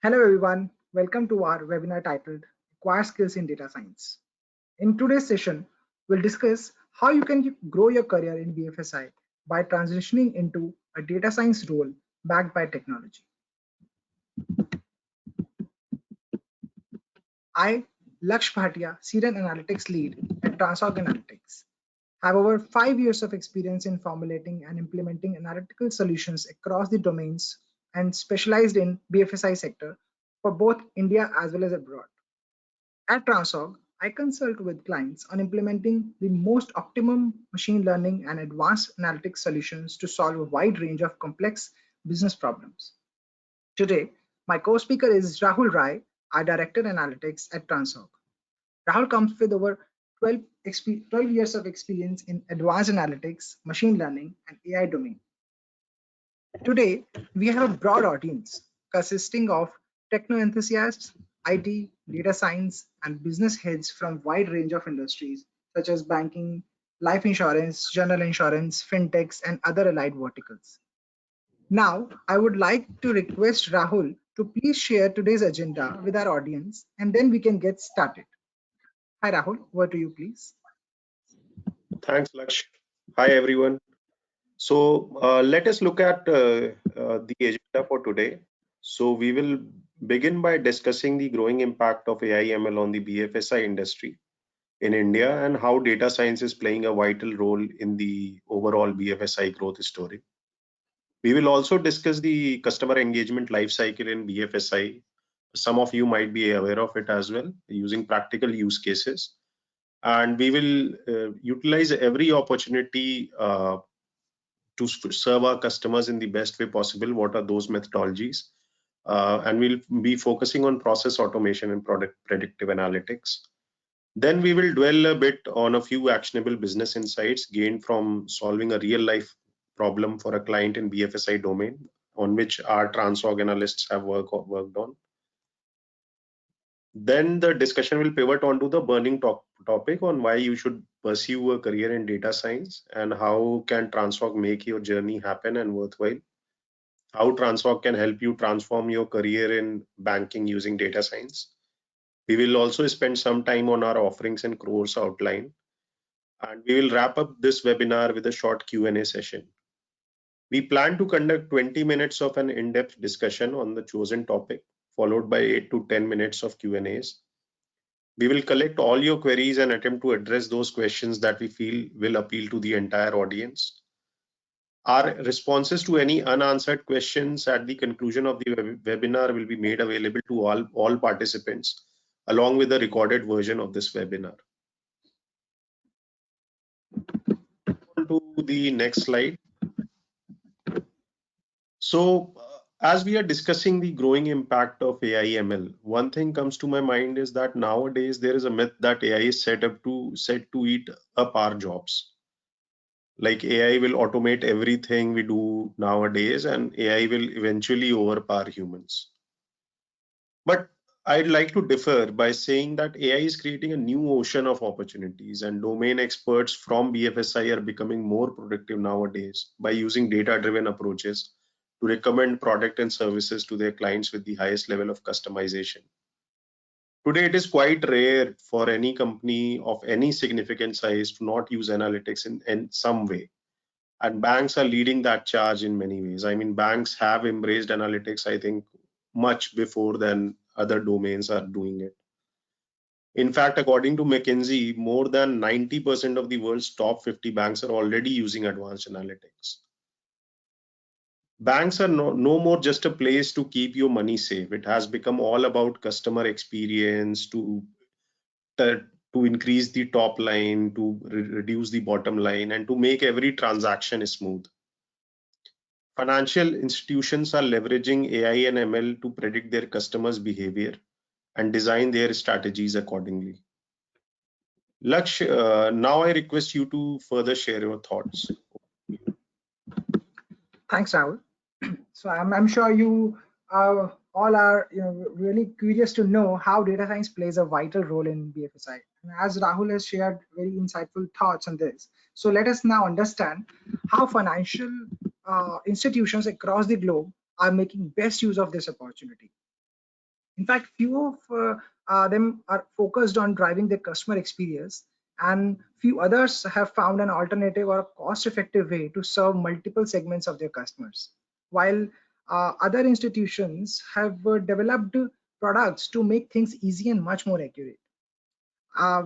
Hello everyone, welcome to our webinar titled Acquire Skills in Data Science. In today's session, we'll discuss how you can grow your career in BFSI by transitioning into a data science role backed by technology. I, Laksh Bhatia, Senior Analytics Lead at Transorg Analytics, have over 5 years of experience in formulating and implementing analytical solutions across the domains and specialized in BFSI sector for both India as well as abroad. At Transorg, I consult with clients on implementing the most optimum machine learning and advanced analytics solutions to solve a wide range of complex business problems. Today, my co-speaker is Rahul Roy, our Director Analytics at Transorg. Rahul comes with over 12 years of experience in advanced analytics, machine learning, and AI domain. Today, we have a broad audience consisting of techno enthusiasts, IT, data science, and business heads from a wide range of industries such as banking, life insurance, general insurance, fintechs, and other allied verticals. Now, I would like to request Rahul to please share today's agenda with our audience, and then we can get started. Hi, Rahul. Over to you, please. Thanks, Laksh. Hi, everyone. So let us look at the agenda for today. So we will begin by discussing the growing impact of AI/ML on the BFSI industry in India and how data science is playing a vital role in the overall BFSI growth story. We will also discuss the customer engagement lifecycle in BFSI. Some of you might be aware of it as well, using practical use cases. And we will utilize every opportunity to serve our customers in the best way possible. What are those methodologies? And we'll be focusing on process automation and product predictive analytics. Then we will dwell a bit on a few actionable business insights gained from solving a real life problem for a client in BFSI domain, on which our Transorg analysts have worked on. Then the discussion will pivot onto the burning topic on why you should pursue a career in data science and how can Transorg make your journey happen and worthwhile. How Transorg can help you transform your career in banking using data science. We will also spend some time on our offerings and course outline. And we will wrap up this webinar with a short Q&A session. We plan to conduct 20 minutes of an in-depth discussion on the chosen topic, followed by 8 to 10 minutes of Q&As. We will collect all your queries and attempt to address those questions that we feel will appeal to the entire audience. Our responses to any unanswered questions at the conclusion of the webinar will be made available to all participants, along with a recorded version of this webinar. On to the next slide. So, as we are discussing the growing impact of AI/ML, one thing comes to my mind is that nowadays there is a myth that AI is set to eat up our jobs. Like AI will automate everything we do nowadays, and AI will eventually overpower humans. But I'd like to differ by saying that AI is creating a new ocean of opportunities, and domain experts from BFSI are becoming more productive nowadays by using data-driven approaches to recommend product and services to their clients with the highest level of customization. Today, it is quite rare for any company of any significant size to not use analytics in some way. And banks are leading that charge in many ways. I mean, banks have embraced analytics, I think, much before than other domains are doing it. In fact, according to McKinsey, more than 90% of the world's top 50 banks are already using advanced analytics. Banks are no more just a place to keep your money safe. It has become all about customer experience, to increase the top line, to reduce the bottom line, and to make every transaction smooth. Financial institutions are leveraging AI and ML to predict their customers' behavior and design their strategies accordingly. Laksh, now I request you to further share your thoughts. Thanks, Rahul. So I'm sure you all are really curious to know how data science plays a vital role in BFSI. And as Rahul has shared very insightful thoughts on this, so let us now understand how financial institutions across the globe are making best use of this opportunity. In fact, few of them are focused on driving the customer experience, and few others have found an alternative or a cost-effective way to serve multiple segments of their customers. While other institutions have developed products to make things easy and much more accurate.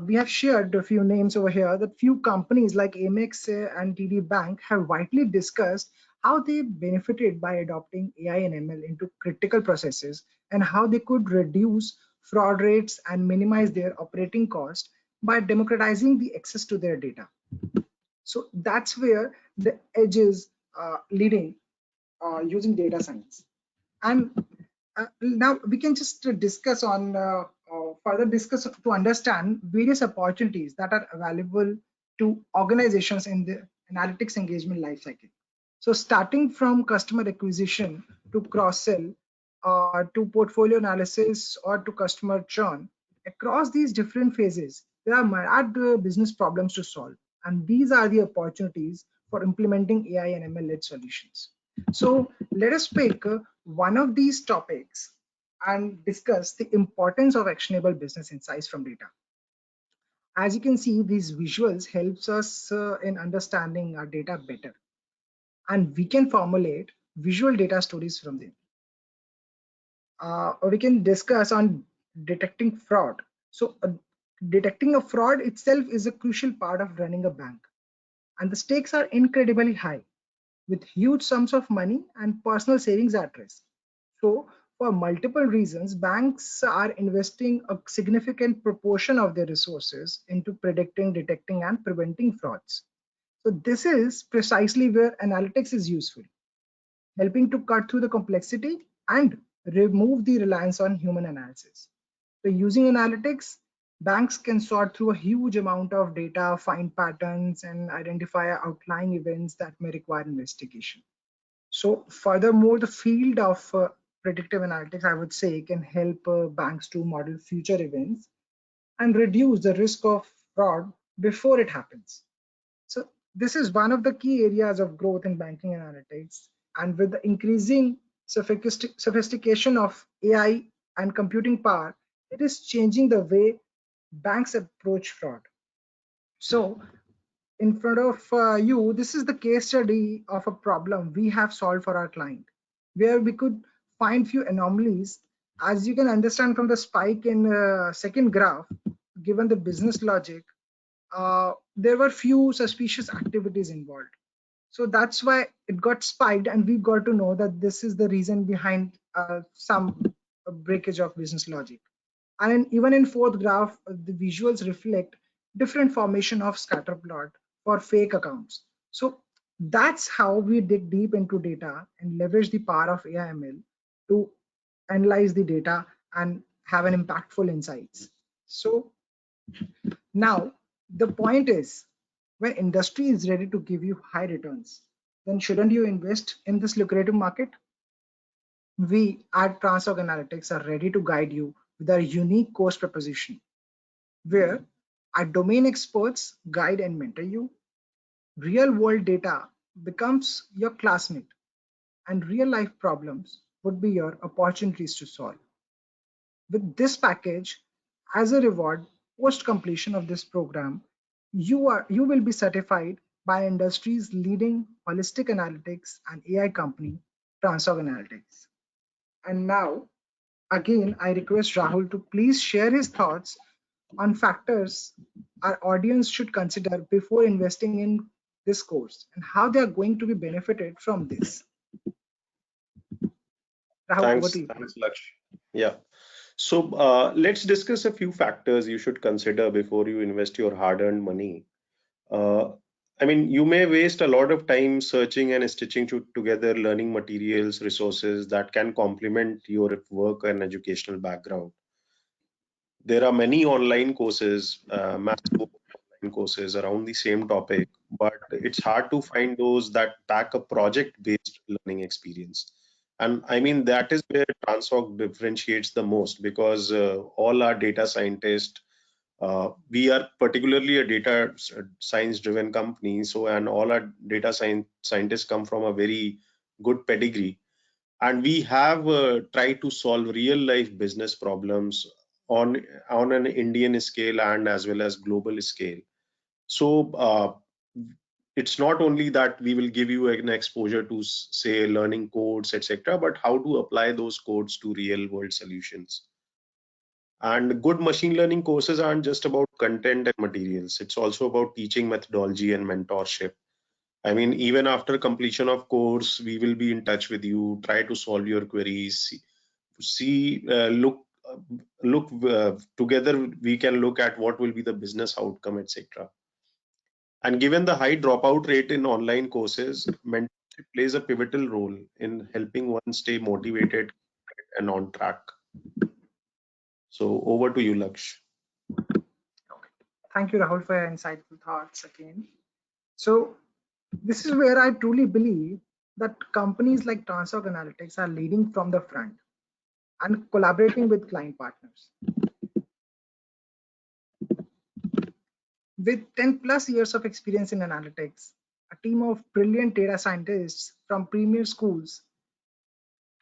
We have shared a few names over here that few companies like Amex and TD Bank have widely discussed how they benefited by adopting AI and ML into critical processes and how they could reduce fraud rates and minimize their operating cost by democratizing the access to their data. So that's where the edge is leading using data science. And now we can just discuss on further discuss to understand various opportunities that are available to organizations in the analytics engagement lifecycle. So starting from customer acquisition to cross-sell, to portfolio analysis or to customer churn, across these different phases, there are myriad business problems to solve. And these are the opportunities for implementing AI and ML-led solutions. So let us pick one of these topics and discuss the importance of actionable business insights from data. As you can see, these visuals helps us in understanding our data better, and we can formulate visual data stories from them. Or we can discuss on detecting fraud. So detecting a fraud itself is a crucial part of running a bank, and the stakes are incredibly high, with huge sums of money and personal savings at risk. So, for multiple reasons, banks are investing a significant proportion of their resources into predicting, detecting, and preventing frauds. So, this is precisely where analytics is useful, helping to cut through the complexity and remove the reliance on human analysis. So, using analytics, banks can sort through a huge amount of data, find patterns, and identify outlying events that may require investigation. So furthermore, the field of predictive analytics, I would say, can help banks to model future events and reduce the risk of fraud before it happens. So this is one of the key areas of growth in banking analytics. And with the increasing sophistication of AI and computing power, it is changing the way banks approach fraud. So in front of you, this is the case study of a problem we have solved for our client, where we could find few anomalies. As you can understand from the spike in second graph, given the business logic, there were few suspicious activities involved. So that's why it got spiked, and we got to know that this is the reason behind some breakage of business logic. And even in fourth graph, the visuals reflect different formation of scatter plot for fake accounts. So that's how we dig deep into data and leverage the power of AIML to analyze the data and have an impactful insights. So now the point is, when industry is ready to give you high returns, then shouldn't you invest in this lucrative market? We at Transorg Analytics are ready to guide you with our unique course proposition, where our domain experts guide and mentor you. Real world data becomes your classmate, and real life problems would be your opportunities to solve. With this package, as a reward, post completion of this program, you will be certified by industry's leading holistic analytics and AI company, Transorg Analytics. And now, again, I request Rahul to please share his thoughts on factors our audience should consider before investing in this course and how they are going to be benefited from this. Rahul, over to you. Thanks, Laksh. Yeah. So let's discuss a few factors you should consider before you invest your hard-earned money. Uh, I mean, you may waste a lot of time searching and stitching together learning materials, resources that can complement your work and educational background. There are many online courses, massive online courses around the same topic, but it's hard to find those that pack a project-based learning experience. And I mean, that is where Transorg differentiates the most, because all our data scientists, we are particularly a data science driven company. So, and all our data scientists come from a very good pedigree. And we have tried to solve real life business problems on an Indian scale and as well as global scale. So it's not only that we will give you an exposure to say learning codes, etc., but how to apply those codes to real world solutions. And good machine learning courses aren't just about content and materials. It's also about teaching methodology and mentorship. I mean, even after completion of course, we will be in touch with you, try to solve your queries, uh, look together. We can look at what will be the business outcome, etc. And given the high dropout rate in online courses, mentorship plays a pivotal role in helping one stay motivated and on track. So over to you, Laksh. Okay. Thank you, Rahul, for your insightful thoughts again. So this is where I truly believe that companies like Transorg Analytics are leading from the front and collaborating with client partners. With 10 plus years of experience in analytics, a team of brilliant data scientists from premier schools,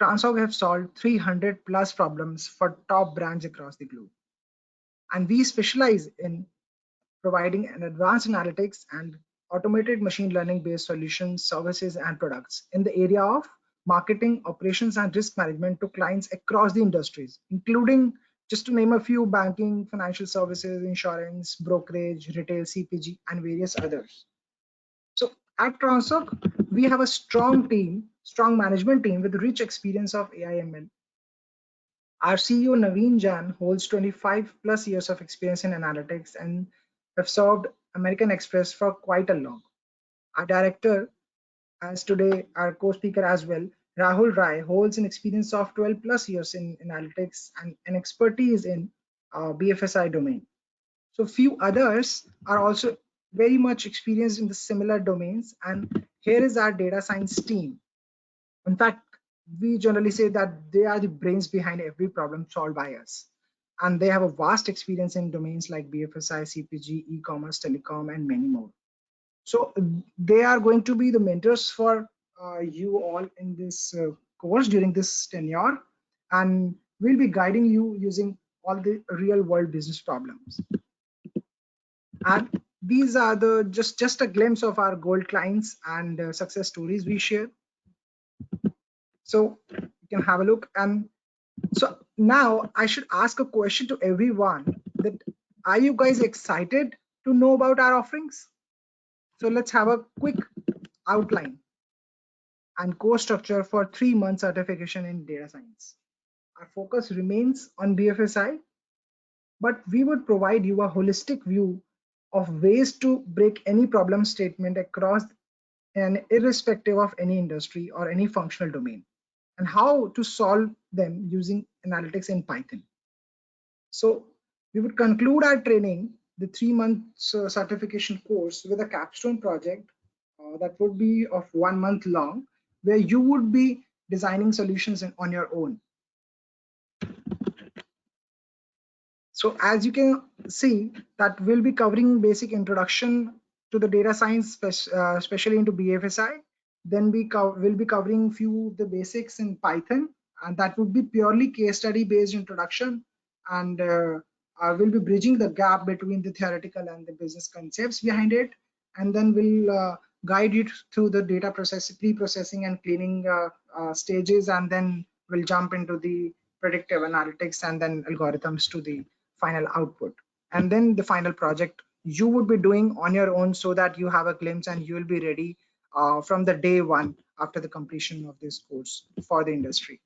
Transorg have solved 300 plus problems for top brands across the globe. And we specialize in providing an advanced analytics and automated machine learning based solutions, services, and products in the area of marketing, operations, and risk management to clients across the industries, including, just to name a few, banking, financial services, insurance, brokerage, retail, CPG, and various others. So at Transok, we have a strong team, strong management team with rich experience of AI/ML. Our CEO Naveen Jan holds 25 plus years of experience in analytics and have served American Express for quite a long. Our director, as today our co-speaker as well, Rahul Roy, holds an experience of 12 plus years in analytics and an expertise in BFSI domain. So few others are also very much experienced in the similar domains. And here is our data science team. In fact, we generally say that they are the brains behind every problem solved by us. And they have a vast experience in domains like BFSI, CPG, e-commerce, telecom, and many more. So they are going to be the mentors for you all in this course during this tenure. And we'll be guiding you using all the real world business problems. And these are the just a glimpse of our gold clients and success stories we share. So you can have a look. And so now I should ask a question to everyone that are you guys excited to know about our offerings? So let's have a quick outline and course structure for 3 month certification in data science. Our focus remains on BFSI, but we would provide you a holistic view of ways to break any problem statement across and irrespective of any industry or any functional domain, and how to solve them using analytics in Python. So we would conclude our training, the 3 month certification course, with a capstone project that would be of 1 month long, where you would be designing solutions on your own. So as you can see that we'll be covering basic introduction to the data science, especially into BFSI. Then we'll be covering few of the basics in Python, and that would be purely case study based introduction. And we'll be bridging the gap between the theoretical and the business concepts behind it. And then we'll guide you through the data pre-processing and cleaning stages, and then we'll jump into the predictive analytics and then algorithms to the final output. And then the final project you would be doing on your own, so that you have a glimpse and you will be ready from the day one after the completion of this course for the industry.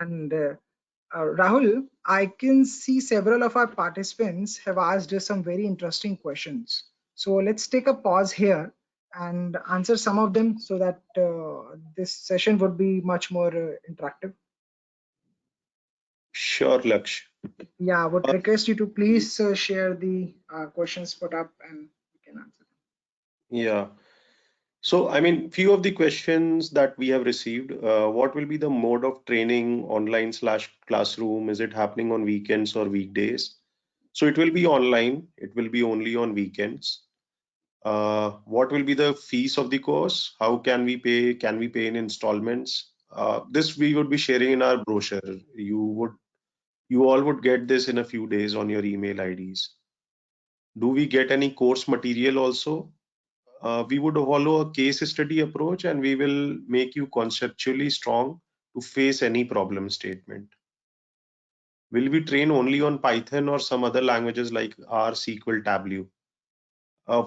And Rahul, I can see several of our participants have asked us some very interesting questions. So let's take a pause here and answer some of them so that this session would be much more interactive. Sure, Laksh. Yeah, I would request you to please share the questions put up and we can answer them. Yeah. So, I mean, few of the questions that we have received, what will be the mode of training, online slash classroom? Is it happening on weekends or weekdays? So it will be online. It will be only on weekends. What will be the fees of the course? How can we pay? Can we pay in installments? This we would be sharing in our brochure. You all would get this in a few days on your email IDs. Do we get any course material also? We would follow a case study approach, and we will make you conceptually strong to face any problem statement. Will we train only on Python or some other languages like R, SQL, Tableau?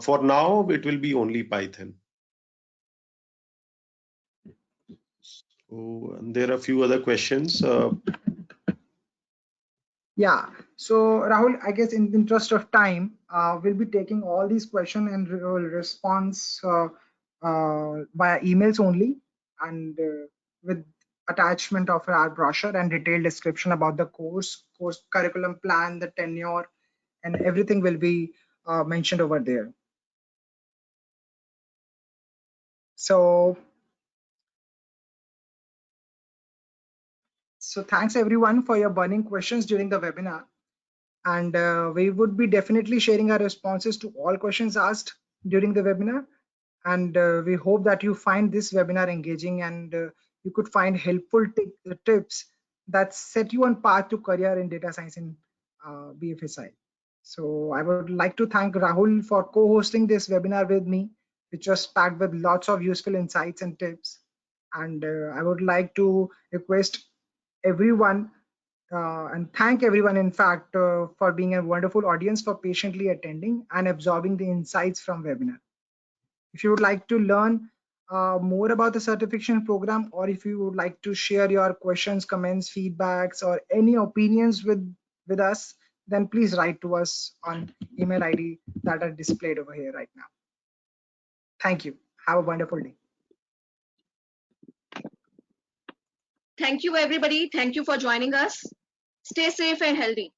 For now, it will be only Python. So, and there are a few other questions. Yeah. So Rahul, I guess in the interest of time, we'll be taking all these questions and will response via emails only, and with attachment of our brochure and detailed description about the course curriculum plan, the tenure, and everything will be mentioned over there. So thanks everyone for your burning questions during the webinar. And we would be definitely sharing our responses to all questions asked during the webinar. And we hope that you find this webinar engaging, and you could find helpful tips that set you on path to career in data science in BFSI. So I would like to thank Rahul for co-hosting this webinar with me, which was packed with lots of useful insights and tips. And I would like to request everyone and thank everyone, in fact, for being a wonderful audience, for patiently attending and absorbing the insights from webinar. If you would like to learn more about the certification program, or if you would like to share your questions, comments, feedbacks, or any opinions with us, then please write to us on email ID that are displayed over here right now. Thank you. Have a wonderful day. Thank you, everybody. Thank you for joining us. Stay safe and healthy.